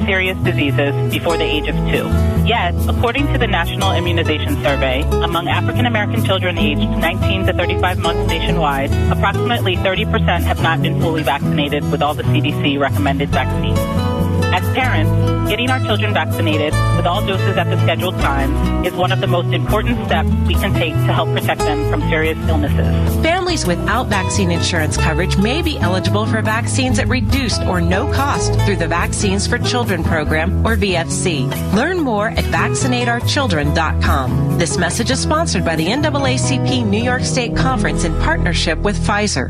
serious diseases before the age of 2. Yet, according to the National Immunization Survey, among African American children aged 19 to 35 months nationwide, approximately 30% have not been fully vaccinated with all the CDC recommended vaccines. As parents, getting our children vaccinated with all doses at the scheduled times is one of the most important steps we can take to help protect them from serious illnesses. Families without vaccine insurance coverage may be eligible for vaccines at reduced or no cost through the Vaccines for Children program, or VFC. Learn more at vaccinateourchildren.com. This message is sponsored by the NAACP New York State Conference in partnership with Pfizer.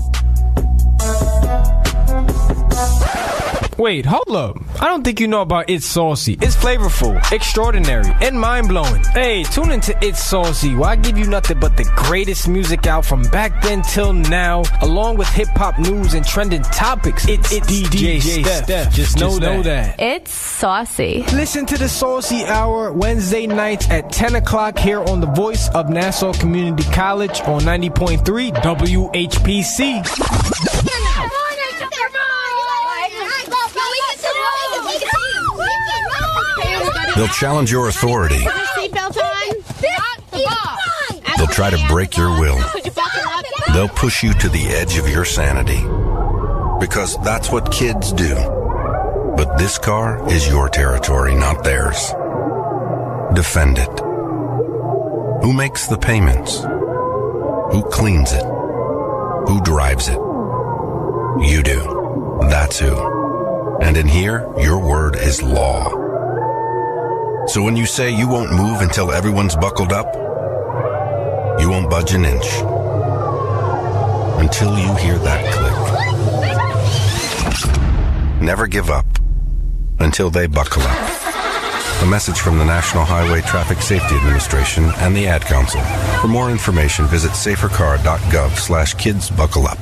Wait, hold up. I don't think you know about It's Saucy. It's flavorful, extraordinary, and mind-blowing. Hey, tune into It's Saucy, where I give you nothing but the greatest music out from back then till now, along with hip-hop news and trending topics. It's DJ Steph. Just know that. It's Saucy. Listen to the Saucy Hour Wednesday nights at 10 o'clock here on the Voice of Nassau Community College on 90.3 WHPC. They'll challenge your authority. They'll try to break your will. They'll push you to the edge of your sanity. Because that's what kids do. But this car is your territory, not theirs. Defend it. Who makes the payments? Who cleans it? Who drives it? You do. That's who. And in here, your word is law. So when you say you won't move until everyone's buckled up, you won't budge an inch until you hear that click. Never give up until they buckle up. A message from the National Highway Traffic Safety Administration and the Ad Council. For more information, visit safercar.gov/kidsbuckleup.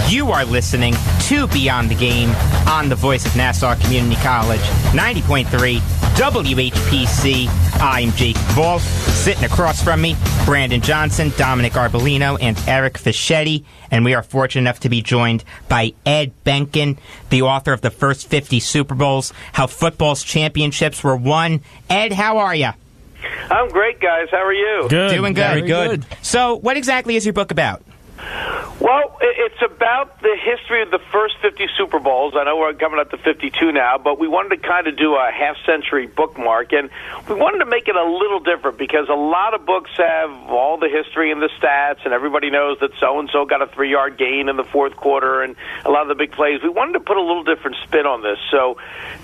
You are listening to Beyond the Game on the Voice of Nassau Community College, 90.3 WHPC. I'm Jacob Valk. Sitting across from me, Brandon Johnson, Dominic Arbolino, and Eric Fischetti. And we are fortunate enough to be joined by Ed Benkin, the author of the first 50 Super Bowls, How Football's Championships Were Won. Ed, how are you? I'm great, guys. How are you? Good. Doing good. Very good. So, what exactly is your book about? Well, it's about the history of the first 50 Super Bowls. I know we're coming up to 52 now, but we wanted to kind of do a half-century bookmark, and we wanted to make it a little different because a lot of books have all the history and the stats, and everybody knows that so-and-so got a 3-yard gain in the fourth quarter and a lot of the big plays. We wanted to put a little different spin on this. So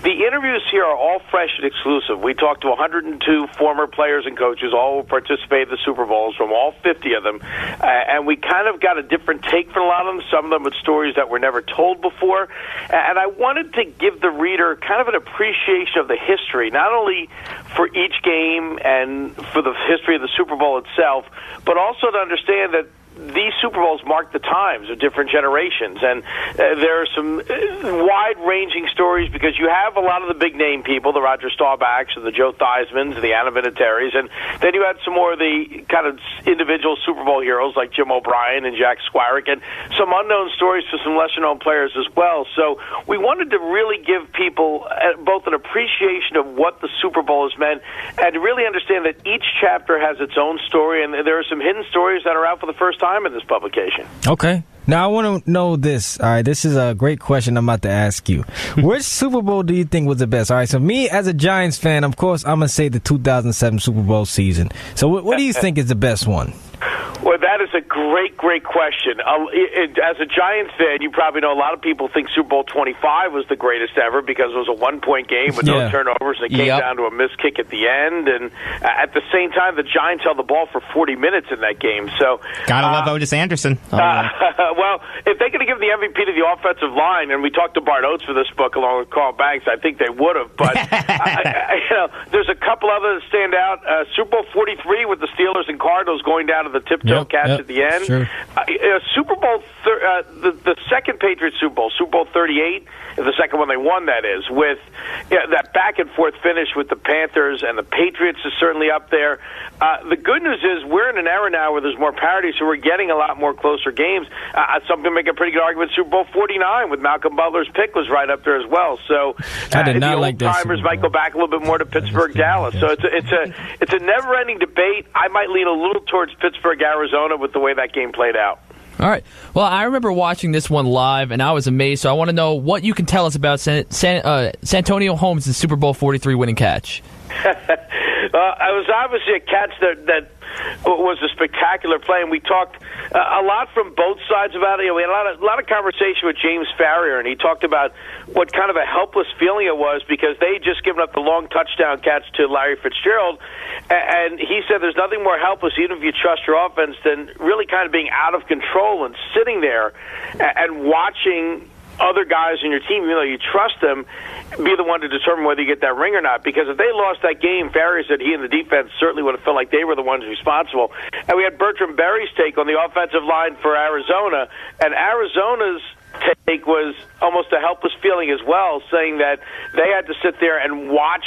the interviews here are all fresh and exclusive. We talked to 102 former players and coaches, all who participated in the Super Bowls, from all 50 of them, and we kind of got a different take from a lot of them, some of them with stories that were never told before. And I wanted to give the reader kind of an appreciation of the history, not only for each game and for the history of the Super Bowl itself, but also to understand that these Super Bowls mark the times of different generations, and there are some wide-ranging stories because you have a lot of the big-name people, the Roger Staubachs and the Joe Theismanns, the Anna Vinatieri's, and then you had some more of the kind of individual Super Bowl heroes like Jim O'Brien and Jack Squirick, and some unknown stories for some lesser-known players as well. So we wanted to really give people both an appreciation of what the Super Bowl has meant and to really understand that each chapter has its own story, and there are some hidden stories that are out for the first time in this publication. Okay. Now, I want to know this. All right, this is a great question I'm about to ask you. Which Super Bowl do you think was the best? All right, so me, as a Giants fan, of course, I'm going to say the 2007 Super Bowl season. So what do you think is the best one? Well, that is a great question. As a Giants fan, you probably know a lot of people think Super Bowl 25 was the greatest ever because it was a one-point game with no turnovers, and it came down to a missed kick at the end. And at the same time, the Giants held the ball for 40 minutes in that game. So gotta love Otis Anderson. Well, if they could have given the MVP to the offensive line, and we talked to Bart Oates for this book along with Carl Banks, I think they would have. But there's a couple others that stand out. Super Bowl 43 with the Steelers and Cardinals going down to the tiptoe catch at the end. Sure. Super Bowl, the second Patriots Super Bowl 38, is the second one they won, that is, with that back-and-forth finish with the Panthers, and the Patriots is certainly up there. The good news is we're in an era now where there's more parity, so we're getting a lot more closer games. Some can make a pretty good argument. Super Bowl 49 with Malcolm Butler's pick was right up there as well. So I did not the like that. old-timers might go back a little bit more to Pittsburgh, Dallas. So it's a never-ending debate. I might lean a little towards Pittsburgh, Arizona with the way that game played out. All right. Well, I remember watching this one live, and I was amazed. So I want to know what you can tell us about Santonio Holmes' Super Bowl 43 winning catch. It was obviously a catch that was a spectacular play, and we talked a lot from both sides about it. We had a lot of conversation with James Farrier, and he talked about what kind of a helpless feeling it was because they had just given up the long touchdown catch to Larry Fitzgerald, and he said there's nothing more helpless, even if you trust your offense, than really kind of being out of control and sitting there and watching other guys in your team, even though you trust them, be the one to determine whether you get that ring or not. Because if they lost that game, Farrier said he and the defense certainly would have felt like they were the ones responsible. And we had Bertram Berry's take on the offensive line for Arizona, and Arizona's take was almost a helpless feeling as well, saying that they had to sit there and watch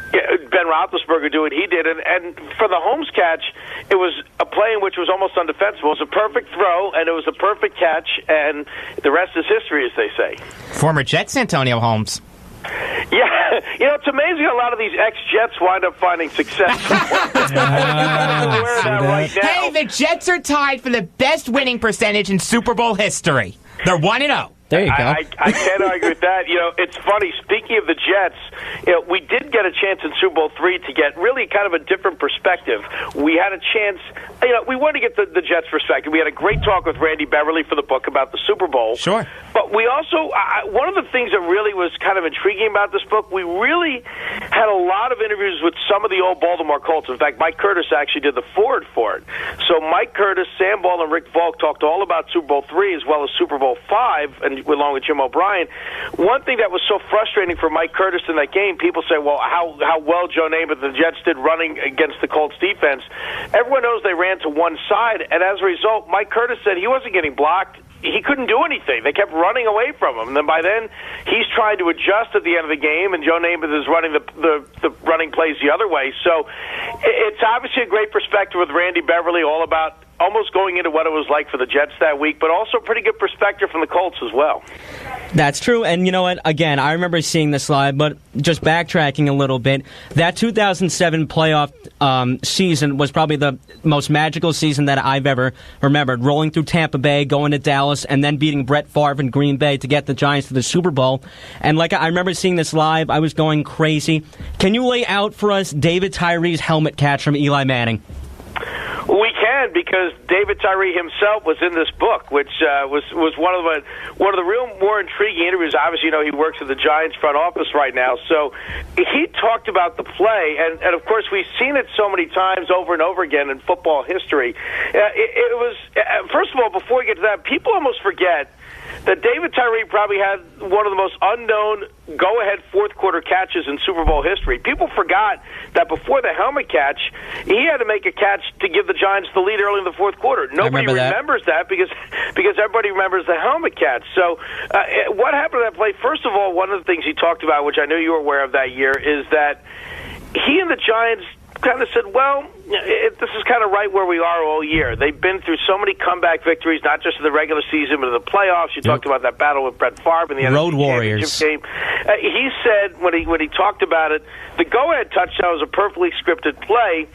Ben Roethlisberger do what he did. And for the Holmes catch, it was a play in which was almost undefensible. It was a perfect throw, and it was a perfect catch, and the rest is history, as they say. Former Jets Antonio Holmes. Yeah, it's amazing a lot of these ex-Jets wind up finding success. Hey, the Jets are tied for the best winning percentage in Super Bowl history. They're 1-0. There you go. I can't argue with that. It's funny. Speaking of the Jets, we did get a chance in Super Bowl III to get really kind of a different perspective. We had a chance. We wanted to get the Jets' perspective. We had a great talk with Randy Beverly for the book about the Super Bowl. Sure. But we also, one of the things that really was kind of intriguing about this book, we really had a lot of interviews with some of the old Baltimore Colts. In fact, Mike Curtis actually did the forward for it. So Mike Curtis, Sam Ball, and Rick Valk talked all about Super Bowl III as well as Super Bowl V, and along with Jim O'Brien. One thing that was so frustrating for Mike Curtis in that game, people say, well, how well Joe Namath and the Jets did running against the Colts defense. Everyone knows they ran to one side, and as a result, Mike Curtis said he wasn't getting blocked. He couldn't do anything. They kept running away from him. And then by then, he's trying to adjust at the end of the game, and Joe Namath is running the running plays the other way. So it's obviously a great perspective with Randy Beverly, all about almost going into what it was like for the Jets that week, but also pretty good perspective from the Colts as well. That's true, and you know what? Again, I remember seeing this live, but just backtracking a little bit, that 2007 playoff season was probably the most magical season that I've ever remembered. Rolling through Tampa Bay, going to Dallas, and then beating Brett Favre in Green Bay to get the Giants to the Super Bowl. And I remember seeing this live, I was going crazy. Can you lay out for us David Tyree's helmet catch from Eli Manning? We can, because David Tyree himself was in this book, which was one of the real more intriguing interviews. Obviously, he works at the Giants front office right now, so he talked about the play, and of course we've seen it so many times over and over again in football history. It was first of all, before we get to that, people almost forget that David Tyree probably had one of the most unknown go-ahead fourth-quarter catches in Super Bowl history. People forgot that before the helmet catch, he had to make a catch to give the Giants the lead early in the fourth quarter. Nobody remembers that because everybody remembers the helmet catch. So what happened to that play? First of all, one of the things he talked about, which I know you were aware of that year, is that he and the Giants kind of said, well, this is kind of right where we are all year. They've been through so many comeback victories, not just in the regular season, but in the playoffs. You talked about that battle with Brett Favre in the Road NFC Warriors Championship game. He said when he talked about it, the go-ahead touchdown was a perfectly scripted play,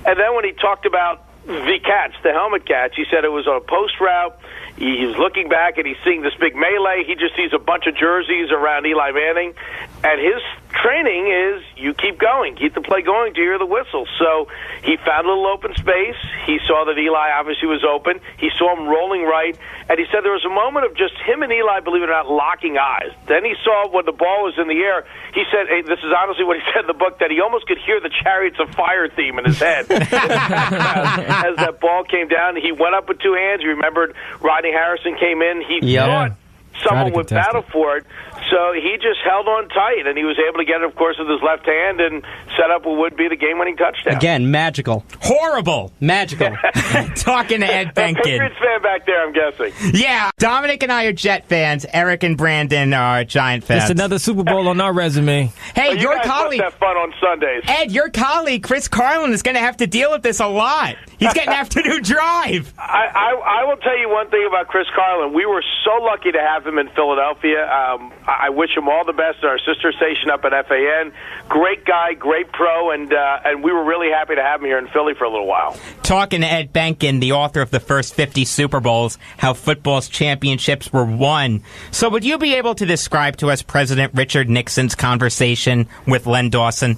and then when he talked about the catch, the helmet catch, he said it was on a post route. He was looking back and he's seeing this big melee. He just sees a bunch of jerseys around Eli Manning, and his training is you keep going, keep the play going to hear the whistle. So he found a little open space. He saw that Eli obviously was open. He saw him rolling right, and he said there was a moment of just him and Eli, believe it or not, locking eyes. Then he saw when the ball was in the air, he said, hey, this is honestly what he said in the book, that he almost could hear the Chariots of Fire theme in his head. As that ball came down, he went up with two hands. He remembered Rodney Harrison came in. He thought someone would battle for it. So he just held on tight, and he was able to get it, of course, with his left hand and set up what would be the game-winning touchdown. Again, magical. Horrible. Magical. Talking to Ed Benkin. Patriots fan back there, I'm guessing. Yeah, Dominic and I are Jet fans. Eric and Brandon are Giant fans. It's another Super Bowl on our resume. Hey, You your guys colleague, must have fun on Sundays. Ed, your colleague, Chris Carlin, is going to have to deal with this a lot. He's getting afternoon drive. I will tell you one thing about Chris Carlin. We were so lucky to have him in Philadelphia. I wish him all the best at our sister station up at FAN. Great guy, great pro, and we were really happy to have him here in Philly for a little while. Talking to Ed Benkin, the author of the first 50 Super Bowls, how football's championships were won. So would you be able to describe to us President Richard Nixon's conversation with Len Dawson?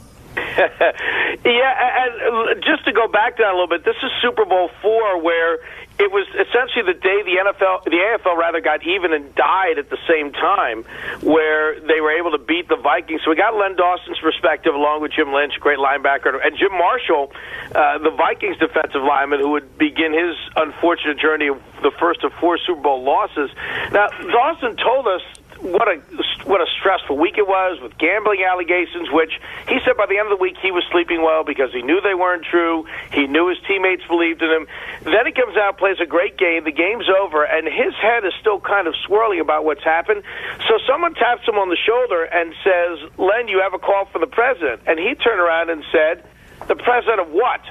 Yeah, and just to go back to that a little bit, this is Super Bowl IV, where it was essentially the day the AFL rather got even and died at the same time, where they were able to beat the Vikings. So we got Len Dawson's perspective along with Jim Lynch, great linebacker, and Jim Marshall, the Vikings defensive lineman, who would begin his unfortunate journey of the first of 4 Super Bowl losses. Now, Dawson told us what a stressful week it was with gambling allegations, which he said by the end of the week he was sleeping well because he knew they weren't true. He knew his teammates believed in him. Then he comes out, plays a great game. The game's over, and his head is still kind of swirling about what's happened. So someone taps him on the shoulder and says, "Len, you have a call for the president." And he turned around and said, "The president of what?"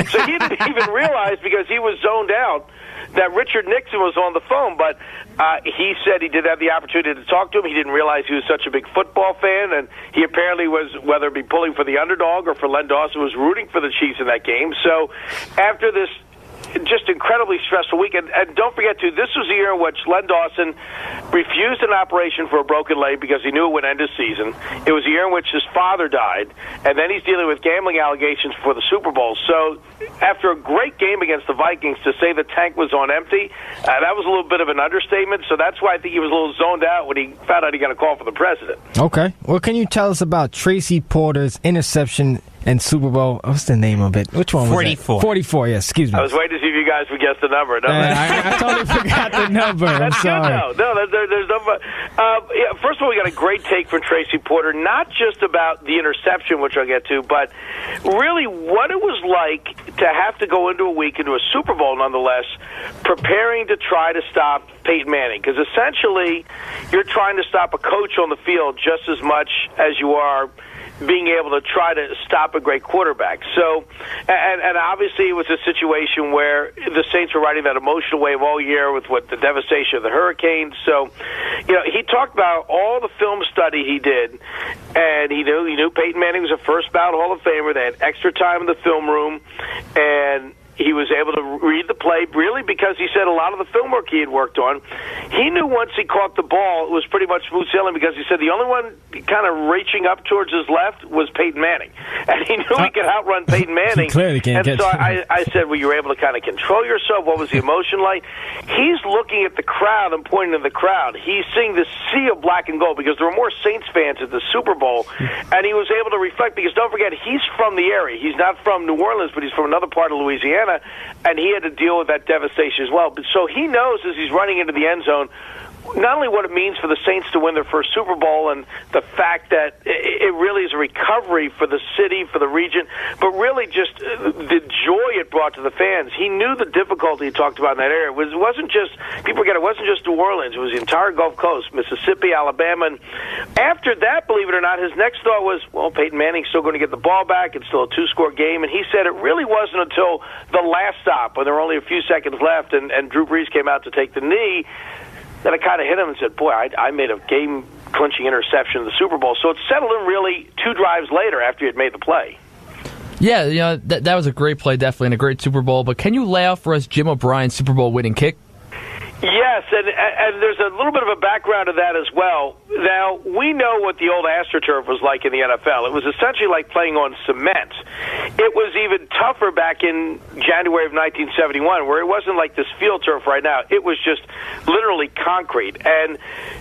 So he didn't even realize, because he was zoned out, that Richard Nixon was on the phone, but he said he did have the opportunity to talk to him. He didn't realize he was such a big football fan, and he apparently was, whether it be pulling for the underdog or for Len Dawson, was rooting for the Chiefs in that game. So after this just incredibly stressful week, and don't forget, too, this was the year in which Len Dawson refused an operation for a broken leg because he knew it would end his season. It was the year in which his father died, and then he's dealing with gambling allegations for the Super Bowl. So after a great game against the Vikings, to say the tank was on empty, that was a little bit of an understatement. So that's why I think he was a little zoned out when he found out he got a call from the president. Okay. Well, can you tell us about Tracy Porter's interception and Super Bowl? What's the name of it? Which one was 44. it? 44, yes. Excuse me. I was waiting to see if you guys would guess the number. No, I totally forgot the number. That's I'm sorry. good, though. No, there's no. Yeah, first of all, we got a great take from Tracy Porter, not just about the interception, which I'll get to, but really what it was like to have to go into a week, into a Super Bowl nonetheless, preparing to try to stop Peyton Manning. Because essentially, you're trying to stop a coach on the field just as much as you are being able to try to stop a great quarterback. So, and obviously it was a situation where the Saints were riding that emotional wave all year with what the devastation of the hurricanes. So, you know, he talked about all the film study he did, and he knew Peyton Manning was a first ballot Hall of Famer. They had extra time in the film room, and he was able to read the play, really, because he said a lot of the film work he had worked on. He knew once he caught the ball, it was pretty much smooth sailing, because he said the only one kind of reaching up towards his left was Peyton Manning. And he knew he could outrun Peyton Manning. He clearly can't and get so I said, well, you were able to kind of control yourself. What was the emotion like? He's looking at the crowd and pointing to the crowd. He's seeing this sea of black and gold, because there were more Saints fans at the Super Bowl. And he was able to reflect, because don't forget, he's from the area. He's not from New Orleans, but he's from another part of Louisiana. And he had to deal with that devastation as well. But so he knows, as he's running into the end zone, not only what it means for the Saints to win their first Super Bowl and the fact that it really is a recovery for the city, for the region, but really just the joy it brought to the fans. He knew the difficulty he talked about in that area. It wasn't just, people forget, it wasn't just New Orleans. It was the entire Gulf Coast, Mississippi, Alabama. And after that, believe it or not, his next thought was, well, Peyton Manning's still going to get the ball back. It's still a 2-score game. And he said it really wasn't until the last stop, when there were only a few seconds left, and Drew Brees came out to take the knee, that I kind of hit him and said, boy, I made a game-clinching interception in the Super Bowl. So it settled in really 2 drives later after he had made the play. Yeah, you know, that was a great play, definitely, and a great Super Bowl. But can you lay out for us Jim O'Brien's Super Bowl winning kick? Yes, and there's a little bit of a background to that as well. Now, we know what the old AstroTurf was like in the NFL. It was essentially like playing on cement. It was even tougher back in January of 1971, where it wasn't like this field turf right now. It was just literally concrete. And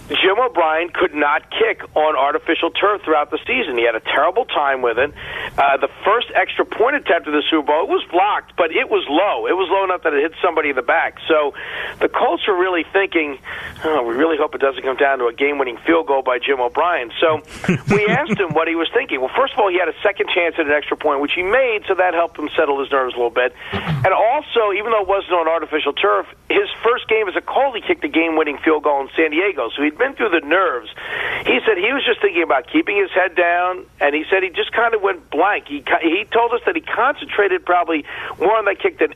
Jim O'Brien could not kick on artificial turf throughout the season. He had a terrible time with it. The first extra point attempt of the Super Bowl, it was blocked, but it was low. It was low enough that it hit somebody in the back. So the Colts are really thinking, we really hope it doesn't come down to a game-winning field goal by Jim O'Brien. So we asked him what he was thinking. Well, first of all, he had a second chance at an extra point, which he made, so that helped him settle his nerves a little bit. And also, even though it wasn't on artificial turf, his first game as a Colt, he kicked a game-winning field goal in San Diego, so he'd been through the nerves. He said he was just thinking about keeping his head down, and he said he just kind of went blank. He told us that he concentrated probably more on that kick than